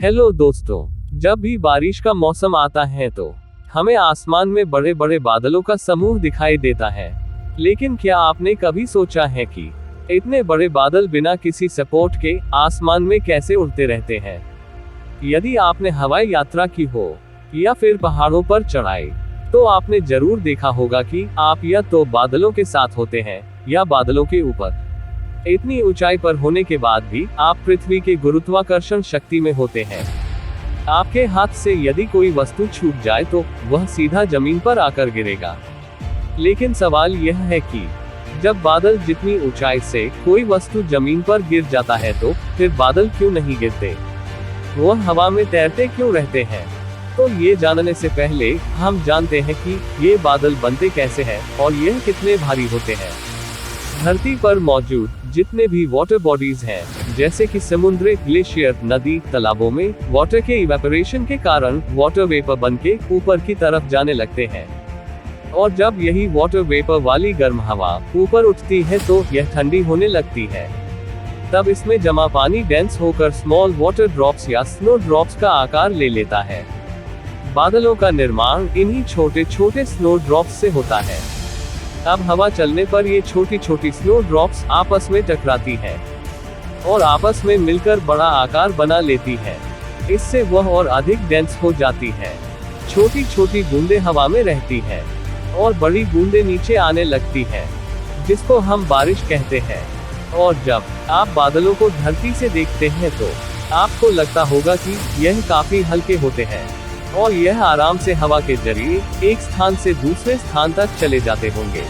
Hello दोस्तों, जब भी बारिश का मौसम आता है तो हमें आसमान में बड़े बड़े बादलों का समूह दिखाई देता है। लेकिन क्या आपने कभी सोचा है कि इतने बड़े बादल बिना किसी सपोर्ट के आसमान में कैसे उड़ते रहते हैं? यदि आपने हवाई यात्रा की हो या फिर पहाड़ों पर चढ़ाई, तो आपने जरूर देखा होगा कि आप या तो बादलों के साथ होते हैं या बादलों के ऊपर। इतनी ऊंचाई पर होने के बाद भी आप पृथ्वी के गुरुत्वाकर्षण शक्ति में होते हैं। आपके हाथ से यदि कोई वस्तु छूट जाए तो वह सीधा जमीन पर आकर गिरेगा। लेकिन सवाल यह है कि जब बादल जितनी ऊंचाई से कोई वस्तु जमीन पर गिर जाता है तो फिर बादल क्यों नहीं गिरते? वह हवा में तैरते क्यों रहते हैं? तो ये जानने से पहले हम जानते हैं कि ये बादल बनते कैसे हैं और यह कितने भारी होते हैं। धरती पर मौजूद जितने भी वाटर बॉडीज हैं, जैसे कि समुद्र, ग्लेशियर, नदी, तालाबों में वाटर के इवेपोरेशन के कारण वाटर वेपर बनके ऊपर की तरफ जाने लगते हैं। और जब यही वाटर वेपर वाली गर्म हवा ऊपर उठती है तो यह ठंडी होने लगती है। तब इसमें जमा पानी डेंस होकर स्मॉल वाटर ड्रॉप्स या स्नो ड्रॉप्स का आकार ले लेता है। बादलों का निर्माण इन्हीं छोटे छोटे स्नो ड्रॉप्स से होता है। अब हवा चलने पर ये छोटी छोटी स्नो ड्रॉप्स आपस में टकराती हैं और आपस में मिलकर बड़ा आकार बना लेती हैं। इससे वह और अधिक डेंस हो जाती है। छोटी छोटी बूंदें हवा में रहती हैं और बड़ी बूंदें नीचे आने लगती हैं, जिसको हम बारिश कहते हैं। और जब आप बादलों को धरती से देखते हैं तो आपको लगता होगा कि यह काफी हल्के होते हैं और यह आराम से हवा के जरिए एक स्थान से दूसरे स्थान तक चले जाते होंगे।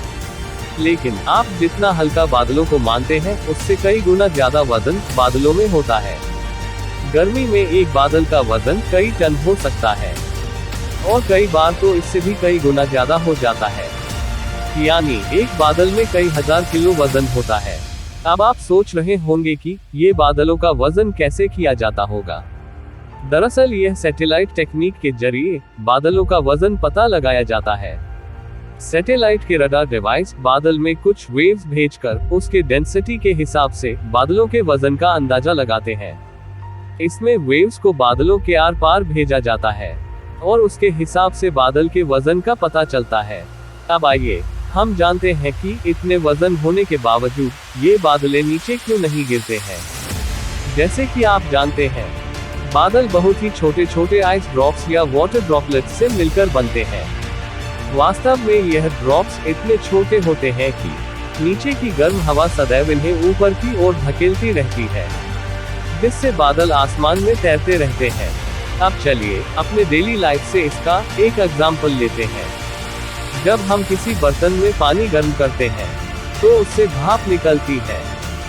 लेकिन आप जितना हल्का बादलों को मानते हैं, उससे कई गुना ज्यादा वजन बादलों में होता है। गर्मी में एक बादल का वजन कई टन हो सकता है और कई बार तो इससे भी कई गुना ज्यादा हो जाता है। यानी एक बादल में कई हजार किलो वजन होता है। अब आप सोच रहे होंगे कि ये बादलों का वजन कैसे किया जाता होगा। दरअसल यह सैटेलाइट टेक्निक के जरिए बादलों का वजन पता लगाया जाता है। सैटेलाइट के रडार डिवाइस बादल में कुछ वेव्स भेजकर उसके डेंसिटी के हिसाब से बादलों के वजन का अंदाजा लगाते हैं। इसमें वेव्स को बादलों के आर पार भेजा जाता है और उसके हिसाब से बादल के वजन का पता चलता है। अब आइए हम जानते हैं कि इतने वजन होने के बावजूद ये बादलें नीचे क्यों नहीं गिरते हैं। जैसे कि आप जानते हैं, बादल बहुत ही छोटे छोटे आइस ड्रॉप्स या वाटर ड्रॉपलेट्स से मिलकर बनते हैं। वास्तव में यह ड्रॉप्स इतने छोटे होते हैं कि नीचे की गर्म हवा सदैव इन्हें ऊपर की ओर धकेलती रहती है, जिससे बादल आसमान में तैरते रहते हैं। अब चलिए अपने डेली लाइफ से इसका एक एग्जाम्पल लेते हैं। जब हम किसी बर्तन में पानी गर्म करते हैं तो उससे भाप निकलती है।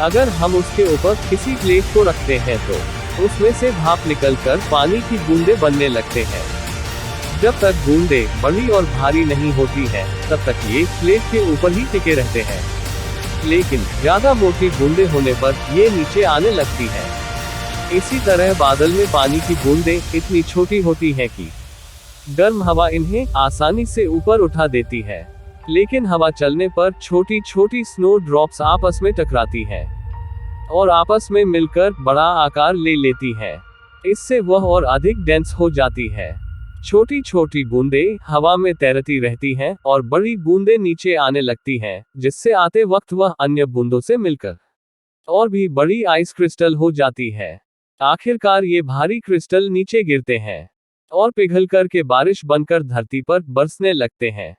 अगर हम उसके ऊपर किसी प्लेट को रखते हैं तो उसमें से भाप निकलकर पानी की बूंदें बनने लगते हैं। जब तक बूंदें बड़ी और भारी नहीं होती हैं, तब तक ये प्लेट के ऊपर ही टिके रहते हैं। लेकिन ज्यादा मोटी बूंदें होने पर ये नीचे आने लगती हैं। इसी तरह बादल में पानी की बूंदें इतनी छोटी होती हैं कि गर्म हवा इन्हें आसानी से ऊपर उठा देती है। लेकिन हवा चलने पर छोटी छोटी स्नो ड्रॉप्स आपस में टकराती हैं और आपस में मिलकर बड़ा आकार ले लेती है। इससे वह और अधिक डेंस हो जाती है। छोटी छोटी बूंदें हवा में तैरती रहती हैं और बड़ी बूंदें नीचे आने लगती हैं, जिससे आते वक्त वह अन्य बूंदों से मिलकर और भी बड़ी आइस क्रिस्टल हो जाती है। आखिरकार ये भारी क्रिस्टल नीचे गिरते हैं और पिघलकर के बारिश बनकर धरती पर बरसने लगते हैं।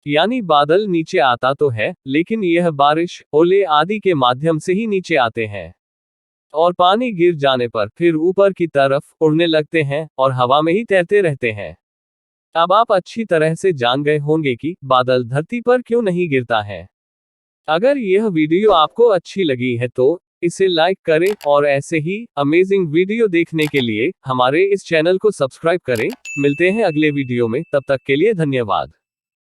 यानी बादल नीचे आता तो है, लेकिन यह बारिश, ओले आदि के माध्यम से ही नीचे आते हैं और पानी गिर जाने पर फिर ऊपर की तरफ उड़ने लगते हैं और हवा में ही तैरते रहते हैं। अब आप अच्छी तरह से जान गए होंगे कि बादल धरती पर क्यों नहीं गिरता है। अगर यह वीडियो आपको अच्छी लगी है तो इसे लाइक करें और ऐसे ही अमेजिंग वीडियो देखने के लिए हमारे इस चैनल को सब्सक्राइब करें। मिलते हैं अगले वीडियो में, तब तक के लिए धन्यवाद।